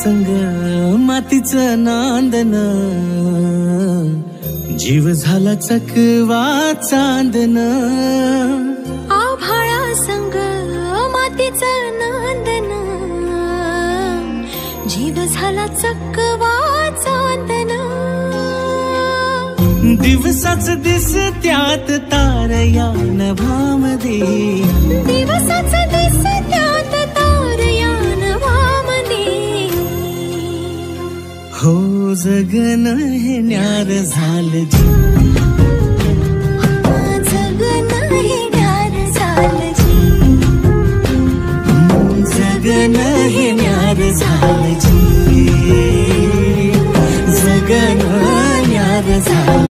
संग मातीचं नांदन, जीव झाला चकवा चांदन. आभाळा संग मातीचं नांदन, जीव झाला चकवा चांदन. दिवसाच दिसत्यात तारया नभामध्ये, दिवसाच दिसत्यात तारया नभामध्ये. हो जगन हे न्यार झालं जी, जगन हे न्यार झालं जी, जगन हे न्यार झालं जी, जगन न्यार झालं.